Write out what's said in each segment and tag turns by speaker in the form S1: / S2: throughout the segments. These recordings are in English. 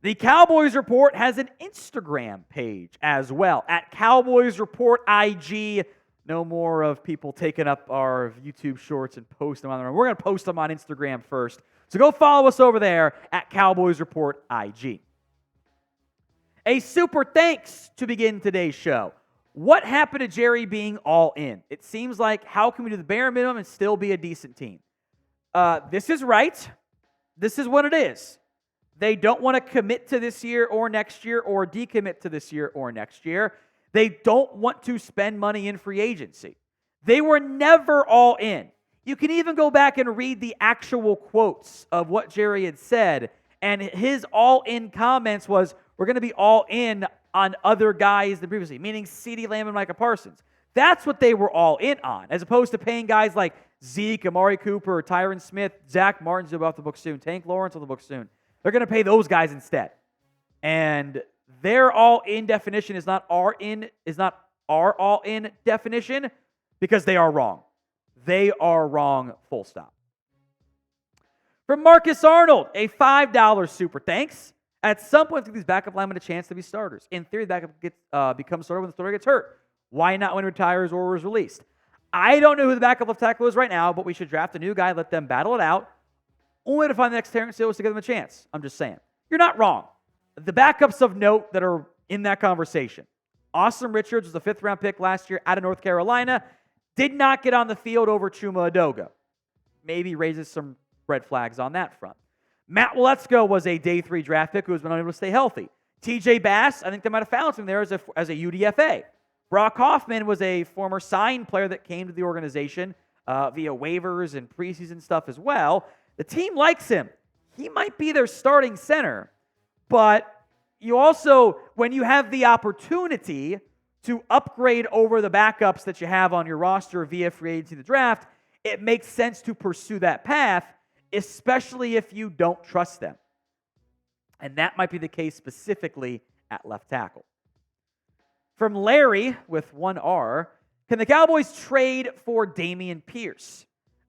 S1: The Cowboys Report has an Instagram page as well, at Cowboys Report IG. No more of people taking up our YouTube shorts and posting them on there. We're going to post them on Instagram first. So go follow us over there at Cowboys Report IG. A super thanks to begin today's show. What happened to Jerry being all in? It seems like, how can we do the bare minimum and still be a decent team? This is right. This is what it is. They don't want to commit to this year or next year or decommit to this year or next year. They don't want to spend money in free agency. They were never all in. You can even go back and read the actual quotes of what Jerry had said, and his all-in comments was, we're going to be all in on other guys than previously, meaning CeeDee Lamb and Micah Parsons. That's what they were all in on, as opposed to paying guys like Zeke, Amari Cooper, Tyron Smith, Zach Martin's off the book soon, Tank Lawrence on the book soon. They're going to pay those guys instead. And their all-in definition is not our all-in definition, because they are wrong. They are wrong, full stop. From Marcus Arnold, a $5 super thanks. At some point, give these backup linemen a chance to be starters. In theory, the backup becomes starter when the starter gets hurt. Why not when he retires or is released? I don't know who the backup left tackle is right now, but we should draft a new guy, let them battle it out, only to find the next Terrence Steele to give them a chance. I'm just saying. You're not wrong. The backups of note that are in that conversation. Asim Richards was a 5th-round pick last year out of North Carolina. Did not get on the field over Chuma Edoga. Maybe raises some red flags on that front. Matt Waletzko was a day 3 draft pick who has been unable to stay healthy. TJ Bass, I think they might have found him there as a UDFA. Brock Hoffman was a former signed player that came to the organization via waivers and preseason stuff as well. The team likes him. He might be their starting center, but you also, when you have the opportunity to upgrade over the backups that you have on your roster via free agency the draft, it makes sense to pursue that path, especially if you don't trust them. And that might be the case specifically at left tackle. From Larry with 1R, can the Cowboys trade for Dameon Pierce?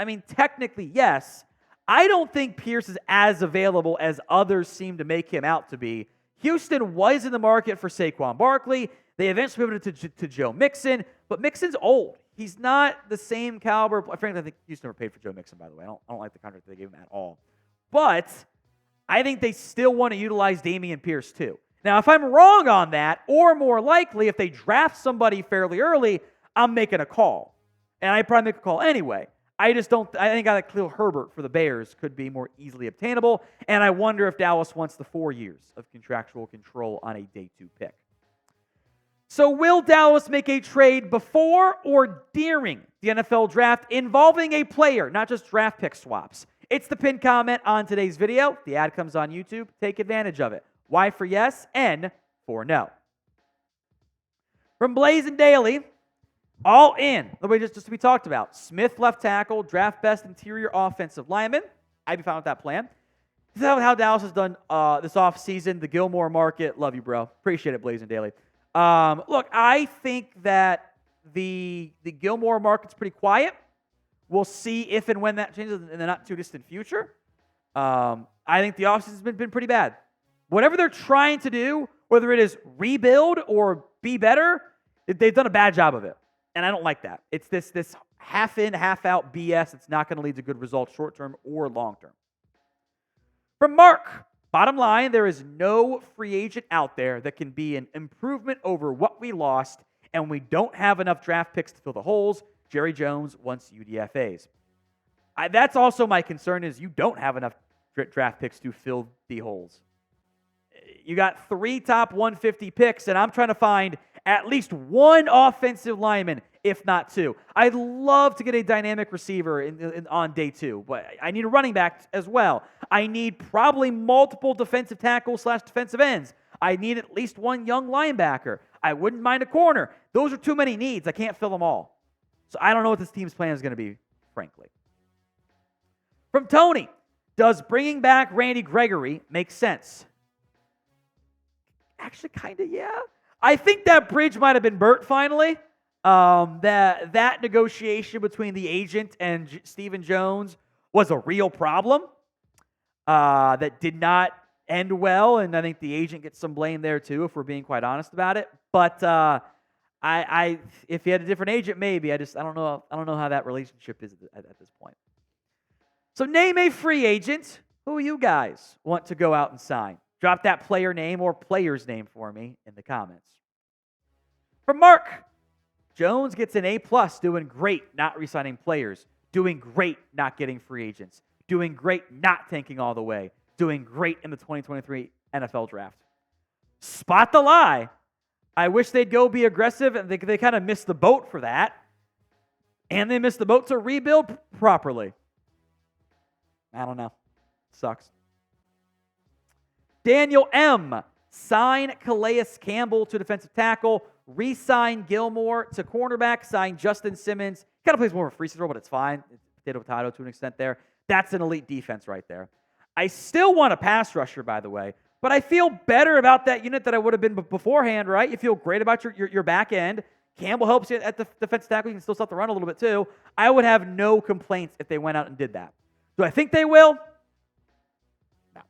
S1: I mean, technically, yes. I don't think Pierce is as available as others seem to make him out to be. Houston was in the market for Saquon Barkley. They eventually pivoted to Joe Mixon, but Mixon's old. He's not the same caliber. Frankly, I think Houston never paid for Joe Mixon, by the way. I don't like the contract they gave him at all. But I think they still want to utilize Dameon Pierce too. Now, if I'm wrong on that, or more likely, if they draft somebody fairly early, I'm making a call. And I probably make a call anyway. I think a guy like Khalil Herbert for the Bears could be more easily obtainable, and I wonder if Dallas wants the 4 years of contractual control on a day 2 pick. So will Dallas make a trade before or during the NFL draft involving a player, not just draft pick swaps? It's the pinned comment on today's video. The ad comes on YouTube. Take advantage of it. Y for yes, N for no. From Blazing Daily, all in. The way just to be talked about. Smith left tackle, draft best interior offensive lineman. I'd be fine with that plan. This is how Dallas has done this offseason. The Gilmore market. Love you, bro. Appreciate it, Blazing Daily. Look, I think that the Gilmore market's pretty quiet. We'll see if and when that changes in the not-too-distant future. I think the offseason's been pretty bad. Whatever they're trying to do, whether it is rebuild or be better, they've done a bad job of it. And I don't like that. It's this half-in, half-out BS that's not going to lead to good results short-term or long-term. From Mark, bottom line, there is no free agent out there that can be an improvement over what we lost, and we don't have enough draft picks to fill the holes. Jerry Jones wants UDFAs. That's also my concern, is you don't have enough draft picks to fill the holes. You got 3 top 150 picks, and I'm trying to find at least 1 offensive lineman, if not 2. I'd love to get a dynamic receiver on day 2, but I need a running back as well. I need probably multiple defensive tackles / defensive ends. I need at least 1 young linebacker. I wouldn't mind a corner. Those are too many needs. I can't fill them all. So I don't know what this team's plan is going to be, frankly. From Tony, does bringing back Randy Gregory make sense? Actually, kind of, yeah. I think that bridge might have been burnt finally. That negotiation between the agent and Stephen Jones was a real problem that did not end well, and I think the agent gets some blame there too, if we're being quite honest about it. But if he had a different agent, maybe. I don't know how that relationship is at this point. So name a free agent who you guys want to go out and sign. Drop that player name or player's name for me in the comments. From Mark, Jones gets an A+, doing great not re-signing players, doing great not getting free agents, doing great not tanking all the way, doing great in the 2023 NFL Draft. Spot the lie. I wish they'd go be aggressive, and they kind of missed the boat for that. And they missed the boat to rebuild properly. I don't know. Sucks. Daniel M. Sign Calais Campbell to defensive tackle. Re-sign Gilmore to cornerback. Sign Justin Simmons. Kind of plays more of a free role, but it's fine. It's potato to an extent there. That's an elite defense right there. I still want a pass rusher, by the way, but I feel better about that unit than I would have been beforehand, right? You feel great about your back end. Campbell helps you at the defensive tackle. You can still stop the run a little bit too. I would have no complaints if they went out and did that. Do I think they will? No.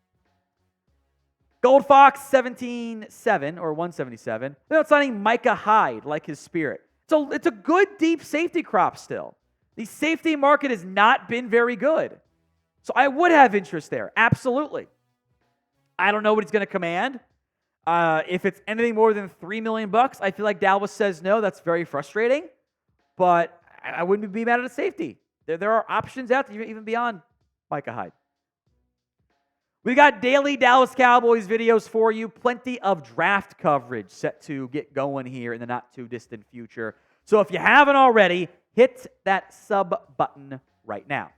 S1: Gold Fox 17-7 or 177. They're not signing Micah Hyde like his spirit. So it's a good deep safety crop still. The safety market has not been very good. So I would have interest there. Absolutely. I don't know what he's going to command. If it's anything more than $3 million, I feel like Dallas says no. That's very frustrating. But I wouldn't be mad at a safety. There are options out there even beyond Micah Hyde. We got daily Dallas Cowboys videos for you. Plenty of draft coverage set to get going here in the not-too-distant future. So if you haven't already, hit that sub button right now.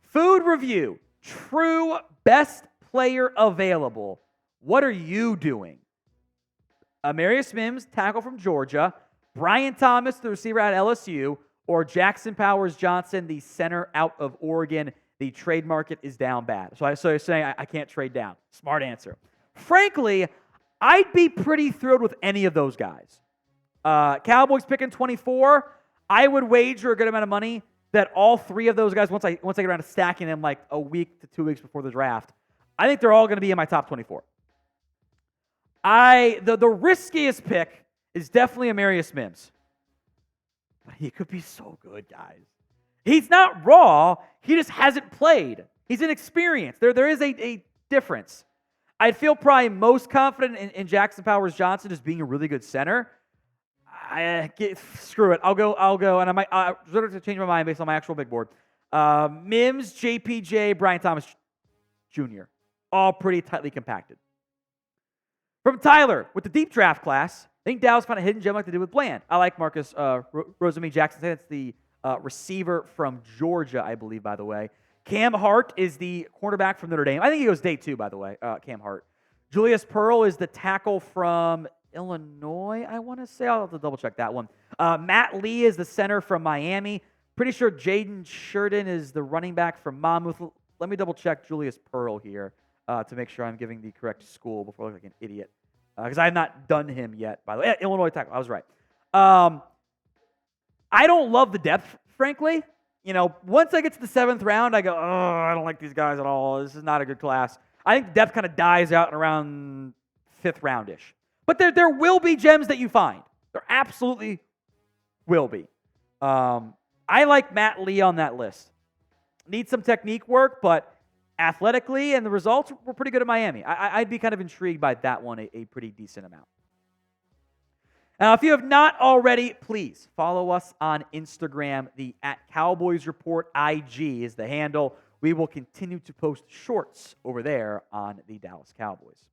S1: Food review. True best player available. What are you doing? Amarius Mims, tackle from Georgia. Brian Thomas, the receiver at LSU. Or Jackson Powers-Johnson, the center out of Oregon. The trade market is down bad. So you're saying I can't trade down. Smart answer. Frankly, I'd be pretty thrilled with any of those guys. Cowboys picking 24. I would wager a good amount of money that all three of those guys, once I get around to stacking them like a week to 2 weeks before the draft, I think they're all going to be in my top 24. The riskiest pick is definitely Amarius Mims. But he could be so good, guys. He's not raw. He just hasn't played. He's inexperienced. There is a difference. I'd feel probably most confident in Jackson Powers-Johnson as being a really good center. Screw it. I'll go, and I might to change my mind based on my actual big board. Mims, JPJ, Brian Thomas Jr. All pretty tightly compacted. From Tyler, with the deep draft class, I think Dallas found a hidden gem like they did with Bland. I like Marcus Rosemy Jackson. That's the receiver from Georgia, I believe, by the way. Cam Hart is the cornerback from Notre Dame. I think he goes day 2, by the way, Cam Hart. Julius Pearl is the tackle from Illinois, I want to say. I'll have to double-check that one. Matt Lee is the center from Miami. Pretty sure Jaden Sheridan is the running back from Monmouth. Let me double-check Julius Pearl here to make sure I'm giving the correct school before I look like an idiot. Because I have not done him yet, by the way. Illinois tackle, I was right. I don't love the depth, frankly. You know, once I get to the 7th round, I go, oh, I don't like these guys at all. This is not a good class. I think depth kind of dies out in around 5th round-ish. But there will be gems that you find. There absolutely will be. I like Matt Lee on that list. Needs some technique work, but athletically and the results were pretty good at Miami. I'd be kind of intrigued by that one a pretty decent amount. Now, if you have not already, please follow us on Instagram. The @Cowboys Report IG is the handle. We will continue to post shorts over there on the Dallas Cowboys.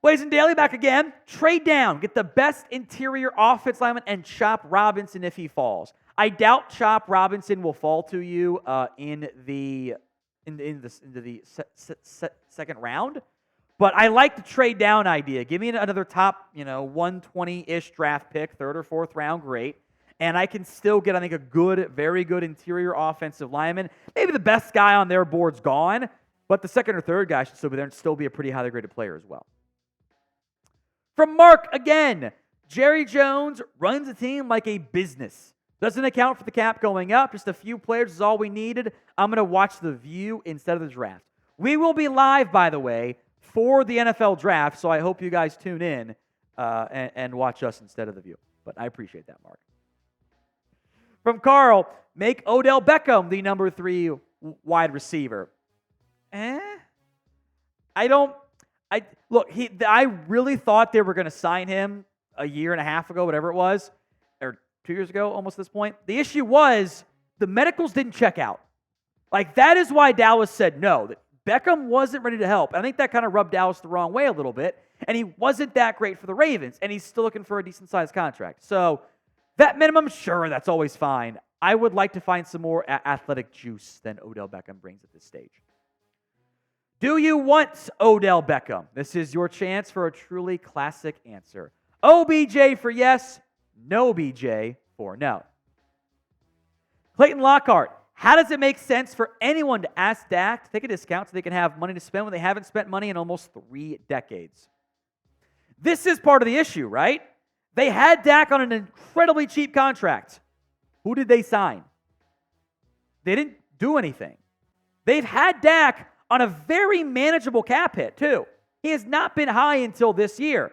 S1: Blaze and Daily back again. Trade down. Get the best interior offense lineman and Chop Robinson if he falls. I doubt Chop Robinson will fall to you in the second round. But I like the trade down idea. Give me another top, 120-ish draft pick, 3rd or 4th round, great. And I can still get, I think, a good, very good interior offensive lineman. Maybe the best guy on their board's gone, but the 2nd or 3rd guy should still be there and still be a pretty highly graded player as well. From Mark again, Jerry Jones runs a team like a business. Doesn't account for the cap going up. Just a few players is all we needed. I'm going to watch the view instead of the draft. We will be live, by the way, for the NFL draft, so I hope you guys tune in and watch us instead of the view. But I appreciate that, Mark. From Carl, make Odell Beckham the number 3 wide receiver. I really thought they were going to sign him a year and a half ago, whatever it was, or 2 years ago, almost at this point. The issue was the medicals didn't check out. Like, that is why Dallas said no, that Beckham wasn't ready to help. And I think that kind of rubbed Dallas the wrong way a little bit, and he wasn't that great for the Ravens, and he's still looking for a decent-sized contract. So that minimum, sure, that's always fine. I would like to find some more athletic juice than Odell Beckham brings at this stage. Do you want Odell Beckham? This is your chance for a truly classic answer. OBJ for yes, no BJ for no. Clayton Lockhart, how does it make sense for anyone to ask Dak to take a discount so they can have money to spend when they haven't spent money in almost 3 decades? This is part of the issue, right? They had Dak on an incredibly cheap contract. Who did they sign? They didn't do anything. They've had Dak on a very manageable cap hit, too. He has not been high until this year.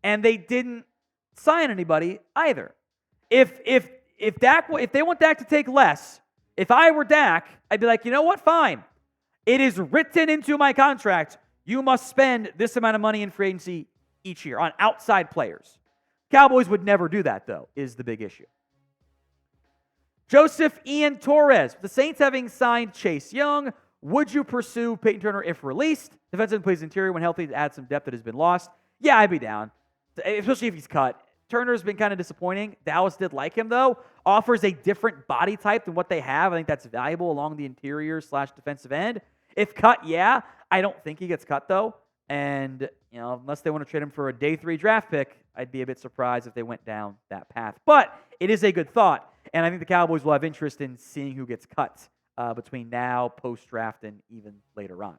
S1: And they didn't sign anybody either. If they want Dak to take less, if I were Dak, I'd be like, you know what? Fine. It is written into my contract. You must spend this amount of money in free agency each year on outside players. Cowboys would never do that, though, is the big issue. Joseph Ian Torres, the Saints having signed Chase Young, would you pursue Peyton Turner if released? Defensive plays interior when healthy to add some depth that has been lost. Yeah, I'd be down, especially if he's cut. Turner's been kind of disappointing. Dallas did like him, though. Offers a different body type than what they have. I think that's valuable along the interior/defensive end. If cut, yeah. I don't think he gets cut, though. And, unless they want to trade him for a day 3 draft pick, I'd be a bit surprised if they went down that path. But it is a good thought. And I think the Cowboys will have interest in seeing who gets cut between now, post-draft, and even later on.